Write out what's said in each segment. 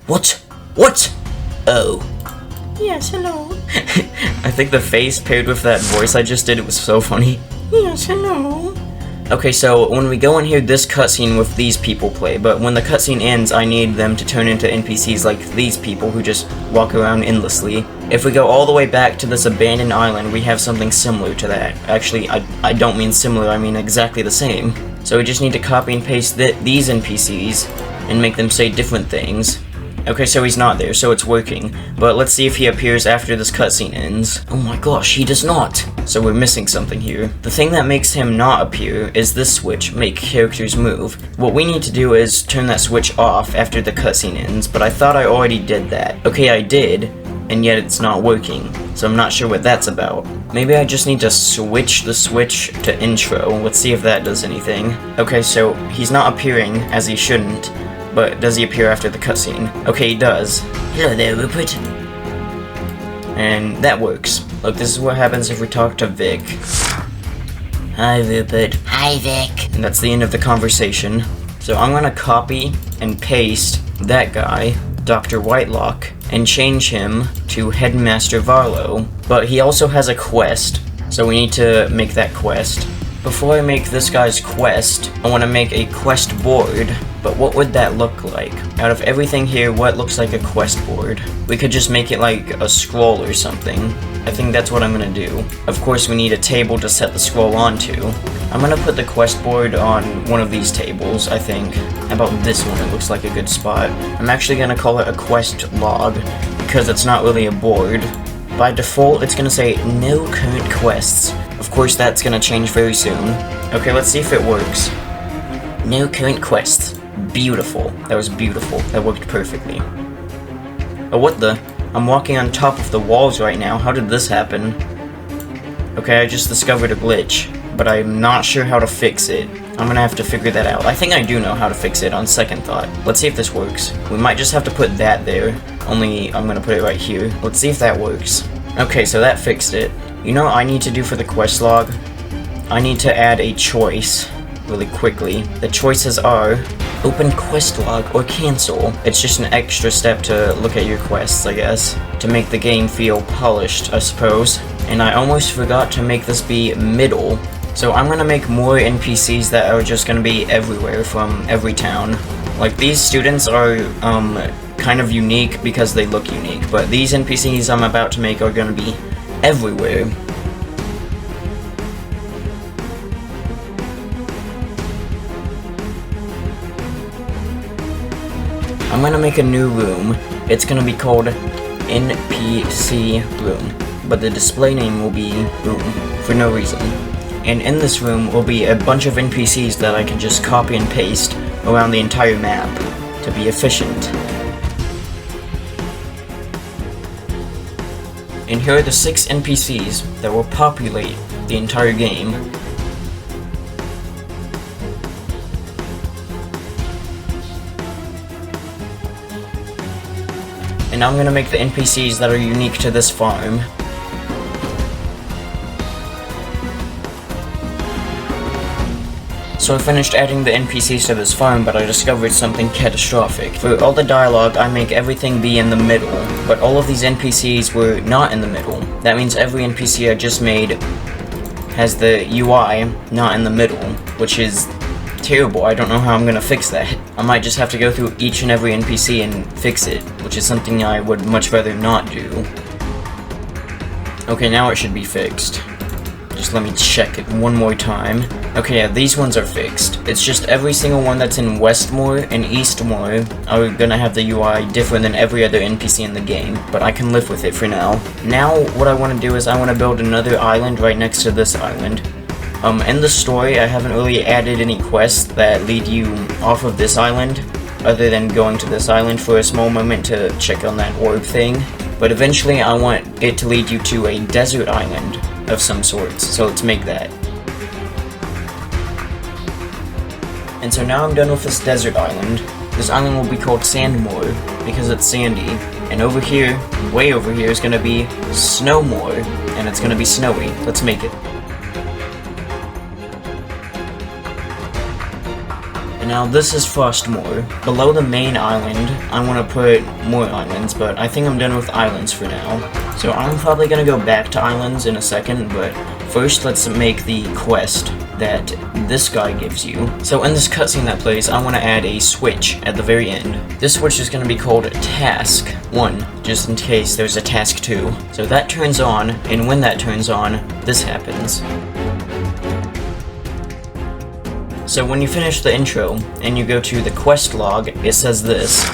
What? What? Oh. Yes, hello. I think the face paired with that voice I just did, it was so funny. Yes, hello. Okay, so when we go in here, this cutscene with these people play, but when the cutscene ends, I need them to turn into NPCs like these people who just walk around endlessly. If we go all the way back to this abandoned island, we have something similar to that. Actually, I don't mean similar, I mean exactly the same. So we just need to copy and paste these NPCs and make them say different things. Okay, so he's not there, so it's working. But let's see if he appears after this cutscene ends. Oh my gosh, he does not! So we're missing something here. The thing that makes him not appear is this switch, make characters move. What we need to do is turn that switch off after the cutscene ends, but I thought I already did that. Okay, I did, and yet it's not working. So I'm not sure what that's about. Maybe I just need to switch the switch to intro. Let's see if that does anything. Okay, so he's not appearing, as he shouldn't. But does he appear after the cutscene? Okay, he does. Hello there, Rupert. And that works. Look, this is what happens if we talk to Vic. Hi, Rupert. Hi, Vic. And that's the end of the conversation. So I'm gonna copy and paste that guy, Dr. Whitelock, and change him to Headmaster Varlo. But he also has a quest, so we need to make that quest. Before I make this guy's quest, I want to make a quest board, but what would that look like? Out of everything here, what looks like a quest board? We could just make it like a scroll or something. I think that's what I'm gonna do. Of course, we need a table to set the scroll onto. I'm gonna put the quest board on one of these tables, I think. How about this one? It looks like a good spot. I'm actually gonna call it a quest log, because it's not really a board. By default, it's gonna say no current quests. Of course, that's gonna change very soon. Okay, let's see if it works. No current quests. Beautiful. That was beautiful. That worked perfectly. Oh, what the? I'm walking on top of the walls right now. How did this happen? Okay, I just discovered a glitch, but I'm not sure how to fix it. I'm gonna have to figure that out. I think I do know how to fix it on second thought. Let's see if this works. We might just have to put that there, only I'm gonna put it right here. Let's see if that works. Okay, so that fixed it. You know what I need to do for the quest log? I need to add a choice really quickly. The choices are open quest log or cancel. It's just an extra step to look at your quests, I guess, to make the game feel polished, I suppose. And I almost forgot to make this be middle. So I'm gonna make more NPCs that are just gonna be everywhere from every town. Like, these students are kind of unique because they look unique, but these NPCs I'm about to make are gonna be everywhere. I'm gonna make a new room. It's gonna be called NPC room, but the display name will be room for no reason. And in this room will be a bunch of NPCs that I can just copy and paste around the entire map to be efficient. And here are the 6 NPCs that will populate the entire game. And now I'm gonna make the NPCs that are unique to this farm. So I finished adding the NPCs to this farm, but I discovered something catastrophic. For all the dialogue, I make everything be in the middle, but all of these NPCs were not in the middle. That means every NPC I just made has the UI not in the middle, which is terrible. I don't know how I'm gonna fix that. I might just have to go through each and every NPC and fix it, which is something I would much rather not do. Okay, now it should be fixed. Just let me check it one more time. Okay, yeah, these ones are fixed. It's just every single one that's in Westmore and Eastmore are gonna have the UI different than every other NPC in the game, but I can live with it for now. Now, what I want to do is I want to build another island right next to this island. In the story, I haven't really added any quests that lead you off of this island, other than going to this island for a small moment to check on that orb thing. But eventually, I want it to lead you to a desert island of some sorts, so let's make that. And so now I'm done with this desert island. This island will be called Sandmore, because it's sandy. And over here, way over here, is gonna be Snowmore, and it's gonna be snowy. Let's make it. And now this is Frostmoor. Below the main island, I want to put more islands, but I think I'm done with islands for now. So I'm probably gonna go back to islands in a second, but first let's make the quest that this guy gives you. So in this cutscene that plays, I want to add a switch at the very end. This switch is going to be called Task 1, just in case there's a Task 2. So that turns on, and when that turns on, this happens. So when you finish the intro, and you go to the quest log, it says this.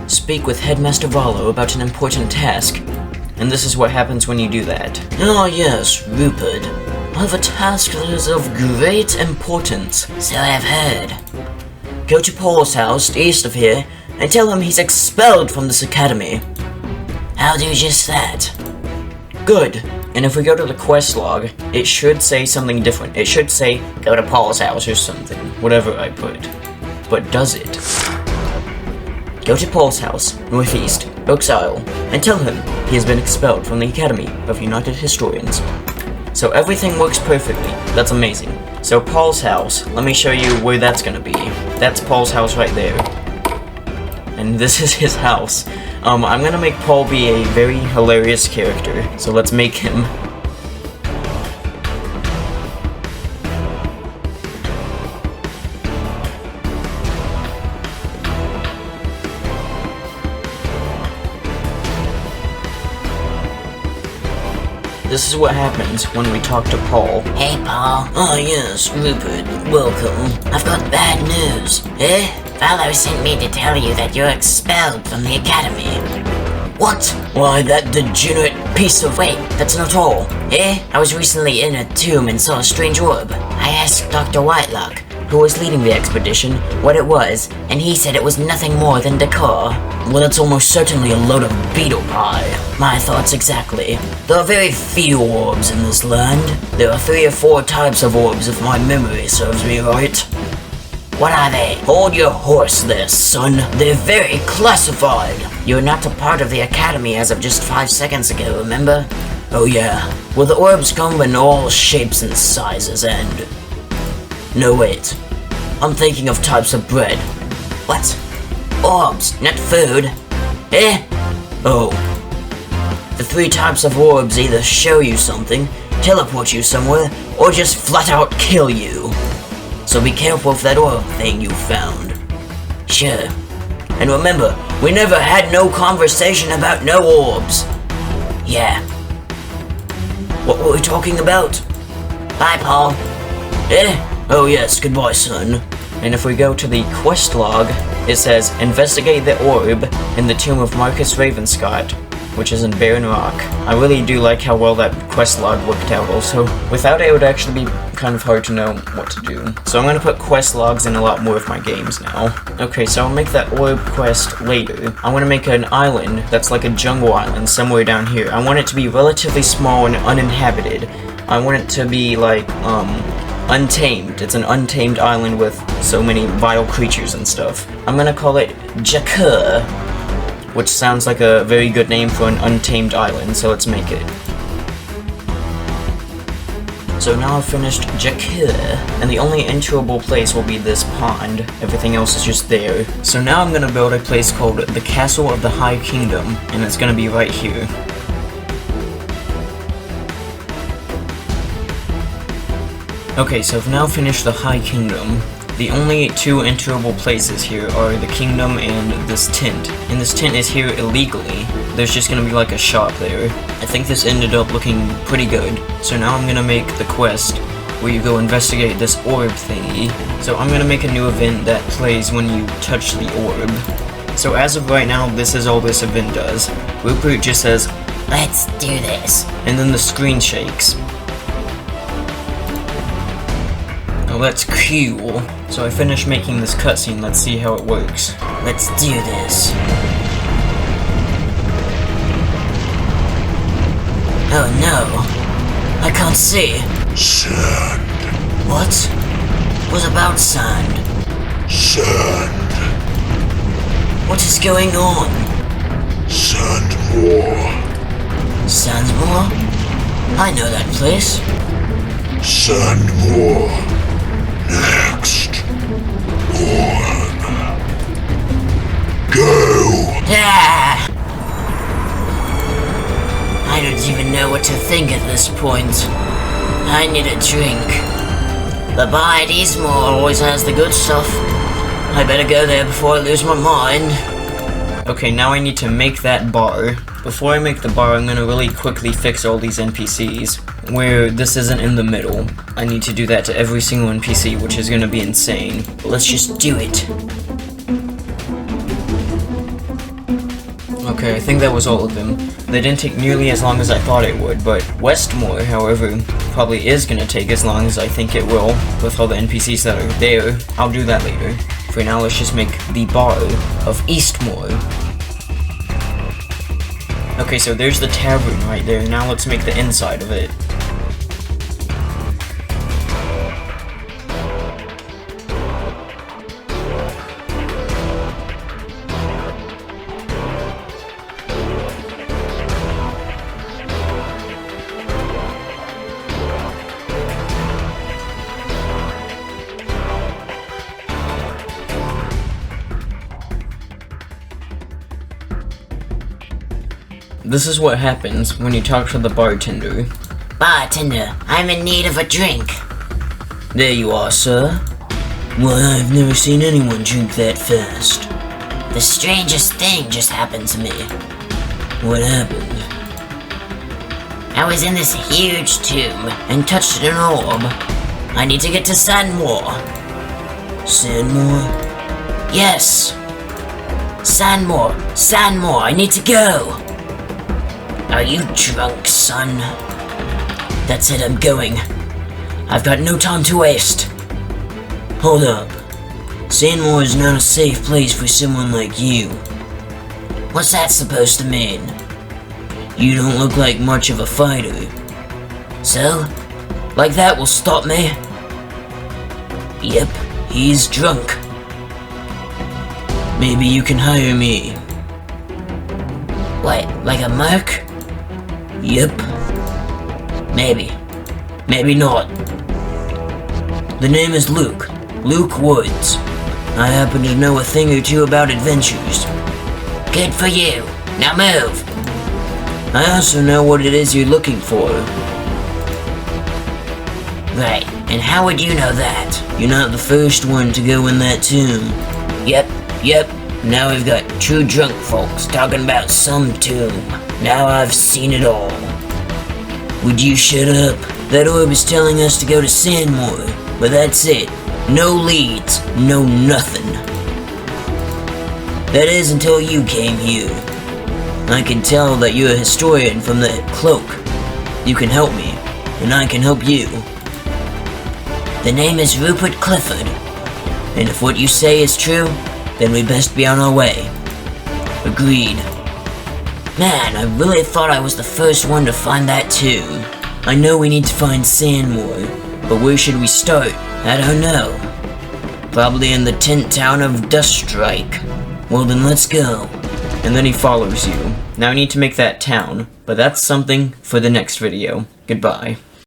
Speak with Headmaster Varlo about an important task. And this is what happens when you do that. Oh yes, Rupert. I have a task that is of great importance. So I've heard. Go to Paul's house, east of here, and tell him he's expelled from this academy. I'll do just that. Good. And if we go to the quest log, it should say something different. It should say, go to Paul's house or something. Whatever I put. But does it? Go to Paul's house, northeast, Oaks Isle, and tell him he has been expelled from the Academy of United Historians. So everything works perfectly. That's amazing. So Paul's house, let me show you where that's gonna be. That's Paul's house right there. And this is his house. I'm gonna make Paul be a very hilarious character. So let's make him. This is what happens when we talk to Paul. Hey, Paul. Oh, yes, Rupert. Welcome. I've got bad news. Eh? Valor sent me to tell you that you're expelled from the academy. What? Why, that degenerate piece of... Wait, that's not all. Eh? I was recently in a tomb and saw a strange orb. I asked Dr. Whitelock, who was leading the expedition, what it was, and he said it was nothing more than decor. Well, it's almost certainly a load of beetle pie. My thoughts exactly. There are very few orbs in this land. There are 3 or 4 types of orbs if my memory serves me right. What are they? Hold your horse there, son. They're very classified. You're not a part of the academy as of just 5 seconds ago, remember? Oh yeah. Well, the orbs come in all shapes and sizes and... No, wait. I'm thinking of types of bread. What? Orbs, not food. Eh? Oh. The 3 types of orbs either show you something, teleport you somewhere, or just flat out kill you. So be careful with that orb thing you found. Sure. And remember, we never had no conversation about no orbs. Yeah. What were we talking about? Bye, Paul. Eh? Oh yes, goodbye, son. And if we go to the quest log, it says, investigate the orb in the tomb of Marcus Ravenscott, which is in Barren Rock. I really do like how well that quest log worked out also. Without it, it would actually be kind of hard to know what to do. So I'm gonna put quest logs in a lot more of my games now. Okay, so I'll make that orb quest later. I wanna make an island that's like a jungle island somewhere down here. I want it to be relatively small and uninhabited. I want it to be like, untamed. It's an untamed island with so many vile creatures and stuff. I'm gonna call it Jakkur, which sounds like a very good name for an untamed island, so let's make it. So now I've finished Jakkur, and the only enterable place will be this pond. Everything else is just there. So now I'm gonna build a place called the Castle of the High Kingdom, and it's gonna be right here. Okay, so I've now finished the High Kingdom. The only 2 enterable places here are the kingdom and this tent. And this tent is here illegally. There's just gonna be like a shop there. I think this ended up looking pretty good. So now I'm gonna make the quest where you go investigate this orb thingy. So I'm gonna make a new event that plays when you touch the orb. So as of right now, this is all this event does. Rupert just says, let's do this. And then the screen shakes. Oh, that's cool. So I finished making this cutscene, let's see how it works. Let's do this. Oh no. I can't see. Sand. What? What about sand? Sand. What is going on? Sandmore. Sandmore? I know that place. Sandmore. Next. Go! Ah! I don't even know what to think at this point. I need a drink. The bar at Eastmore always has the good stuff. I better go there before I lose my mind. Okay, now I need to make that bar. Before I make the bar, I'm gonna really quickly fix all these NPCs, where this isn't in the middle. I need to do that to every single NPC, which is gonna be insane. But let's just do it. Okay, I think that was all of them. They didn't take nearly as long as I thought it would, but Westmore, however, probably is gonna take as long as I think it will, with all the NPCs that are there. I'll do that later. For now, let's just make the bar of Eastmore. Okay, so there's the tavern right there. Now let's make the inside of it. This is what happens when you talk to the bartender. Bartender, I'm in need of a drink. There you are, sir. Why, I've never seen anyone drink that fast. The strangest thing just happened to me. What happened? I was in this huge tomb and touched an orb. I need to get to Sandmore. Sandmore? Yes. Sandmore, I need to go. Are you drunk, son? That's it, I'm going. I've got no time to waste. Hold up. Sandmore is not a safe place for someone like you. What's that supposed to mean? You don't look like much of a fighter. So? Like that will stop me? Yep, he's drunk. Maybe you can hire me. What, like a merc? Yep. Maybe. Maybe not. The name is Luke. Luke Woods. I happen to know a thing or two about adventures. Good for you. Now move. I also know what it is you're looking for. Right, and how would you know that? You're not the first one to go in that tomb. Yep. Now we've got two drunk folks talking about some tomb. Now I've seen it all. Would you shut up? That orb is telling us to go to Sandmore, but that's it. No leads, no nothing. That is until you came here. I can tell that you're a historian from that cloak. You can help me, and I can help you. The name is Rupert Clifford. And if what you say is true, then we best be on our way. Agreed. Man, I really thought I was the first one to find that tomb. I know we need to find Sandmore, but where should we start? I don't know. Probably in the tent town of Duststrike. Well then let's go. And then he follows you. Now I need to make that town, but that's something for the next video. Goodbye.